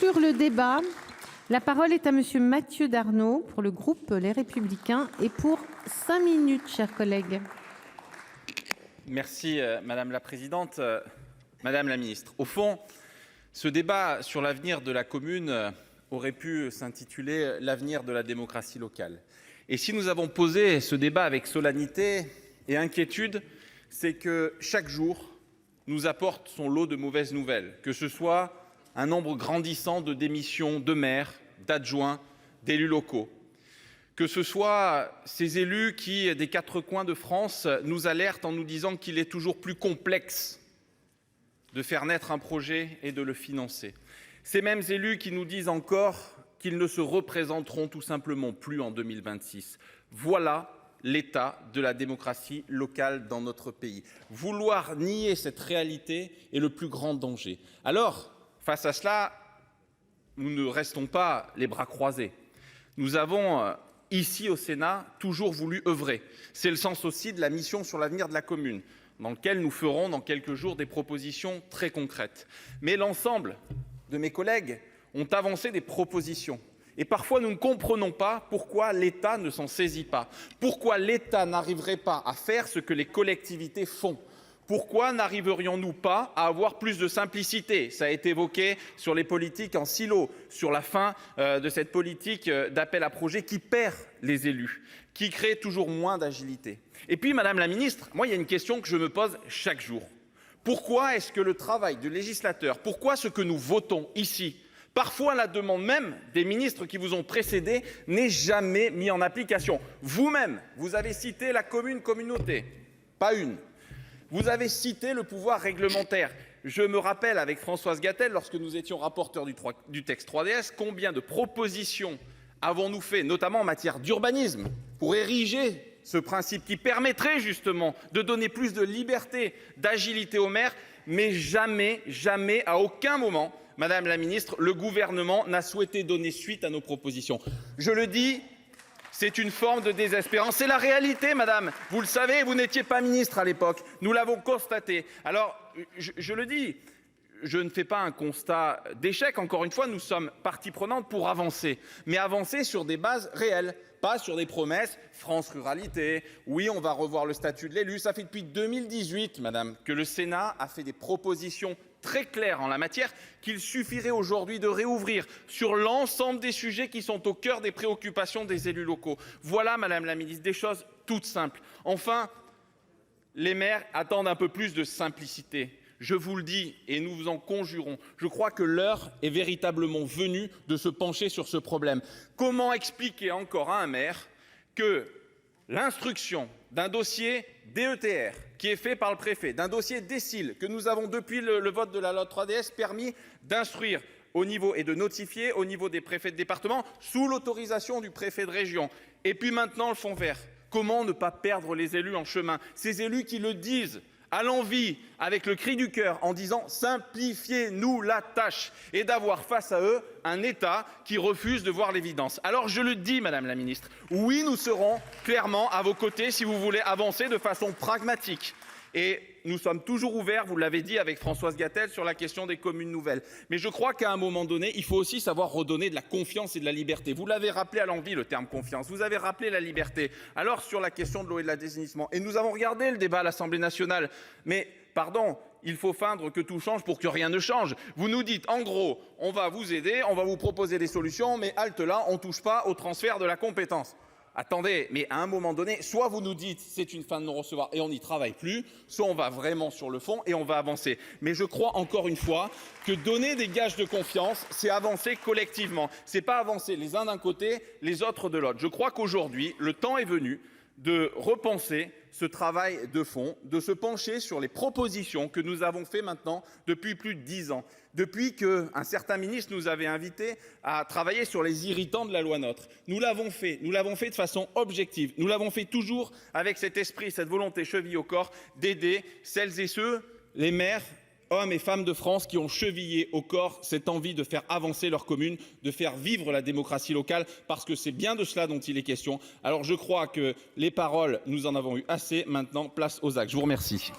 conclure le débat, la parole est à monsieur Mathieu Darnaud pour le groupe Les Républicains et pour 5 minutes, chers collègues. Merci madame la présidente, madame la ministre. Au fond, ce débat sur l'avenir de la commune aurait pu s'intituler l'avenir de la démocratie locale. Et si nous avons posé ce débat avec solennité et inquiétude, c'est que chaque jour nous apporte son lot de mauvaises nouvelles, que ce soit un nombre grandissant de démissions de maires, d'adjoints, d'élus locaux, que ce soit ces élus qui, des quatre coins de France, nous alertent en nous disant qu'il est toujours plus complexe de faire naître un projet et de le financer. Ces mêmes élus qui nous disent encore qu'ils ne se représenteront tout simplement plus en 2026. Voilà l'état de la démocratie locale dans notre pays. Vouloir nier cette réalité est le plus grand danger. Alors, face à cela, nous ne restons pas les bras croisés. Nous avons, ici au Sénat, toujours voulu œuvrer. C'est le sens aussi de la mission sur l'avenir de la commune, dans laquelle nous ferons dans quelques jours des propositions très concrètes. Mais l'ensemble de mes collègues ont avancé des propositions. Et parfois, nous ne comprenons pas pourquoi l'État ne s'en saisit pas. Pourquoi l'État n'arriverait pas à faire ce que les collectivités font? Pourquoi n'arriverions-nous pas à avoir plus de simplicité? Ça a été évoqué sur les politiques en silo, sur la fin de cette politique d'appel à projets qui perd les élus, qui crée toujours moins d'agilité. Et puis, Madame la Ministre, moi, il y a une question que je me pose chaque jour. Pourquoi est-ce que le travail du législateur, pourquoi ce que nous votons ici, parfois à la demande même des ministres qui vous ont précédé, n'est jamais mis en application? Vous-même, vous avez cité la commune-communauté, pas une. Vous avez cité le pouvoir réglementaire. Je me rappelle avec Françoise Gatel, lorsque nous étions rapporteurs du texte 3DS, combien de propositions avons-nous fait, notamment en matière d'urbanisme, pour ériger ce principe qui permettrait justement de donner plus de liberté, d'agilité aux maires, mais jamais, à aucun moment, Madame la Ministre, le gouvernement n'a souhaité donner suite à nos propositions. Je le dis, c'est une forme de désespérance. C'est la réalité, madame. Vous le savez, vous n'étiez pas ministre à l'époque. Nous l'avons constaté. Alors, je le dis, je ne fais pas un constat d'échec. Encore une fois, nous sommes partie prenante pour avancer. Mais avancer sur des bases réelles, pas sur des promesses. France Ruralité, oui, on va revoir le statut de l'élu. Ça fait depuis 2018, madame, que le Sénat a fait des propositions très clair en la matière, qu'il suffirait aujourd'hui de réouvrir sur l'ensemble des sujets qui sont au cœur des préoccupations des élus locaux. Voilà, Madame la Ministre, des choses toutes simples. Enfin, les maires attendent un peu plus de simplicité. Je vous le dis et nous vous en conjurons, je crois que l'heure est véritablement venue de se pencher sur ce problème. Comment expliquer encore à un maire que l'instruction d'un dossier DETR qui est fait par le préfet, d'un dossier DECIL que nous avons depuis le vote de la loi 3DS permis d'instruire au niveau et de notifier au niveau des préfets de département sous l'autorisation du préfet de région. Et puis maintenant le fonds vert. Comment ne pas perdre les élus en chemin? Ces élus qui le disent à l'envi, avec le cri du cœur, en disant « simplifiez-nous la tâche » et d'avoir face à eux un État qui refuse de voir l'évidence. Alors je le dis, Madame la Ministre, oui, nous serons clairement à vos côtés si vous voulez avancer de façon pragmatique. Et nous sommes toujours ouverts, vous l'avez dit avec Françoise Gatel, sur la question des communes nouvelles. Mais je crois qu'à un moment donné, il faut aussi savoir redonner de la confiance et de la liberté. Vous l'avez rappelé à l'envi, le terme confiance. Vous avez rappelé la liberté. Alors sur la question de l'eau et de l'assainissement, et nous avons regardé le débat à l'Assemblée nationale. Mais, pardon, il faut feindre que tout change pour que rien ne change. Vous nous dites, en gros, on va vous aider, on va vous proposer des solutions, mais halte là, on ne touche pas au transfert de la compétence. Attendez, mais à un moment donné, soit vous nous dites c'est une fin de non-recevoir et on n'y travaille plus, soit on va vraiment sur le fond et on va avancer. Mais je crois encore une fois que donner des gages de confiance, c'est avancer collectivement. C'est pas avancer les uns d'un côté, les autres de l'autre. Je crois qu'aujourd'hui, le temps est venu de repenser ce travail de fond, de se pencher sur les propositions que nous avons fait maintenant depuis plus de 10 ans. Depuis qu'un certain ministre nous avait invités à travailler sur les irritants de la loi NOTRe. Nous l'avons fait de façon objective. Nous l'avons fait toujours avec cet esprit, cette volonté cheville au corps d'aider celles et ceux, les maires, hommes et femmes de France qui ont chevillé au corps cette envie de faire avancer leur commune, de faire vivre la démocratie locale, parce que c'est bien de cela dont il est question. Alors je crois que les paroles, nous en avons eu assez. Maintenant, place aux actes. Je vous remercie.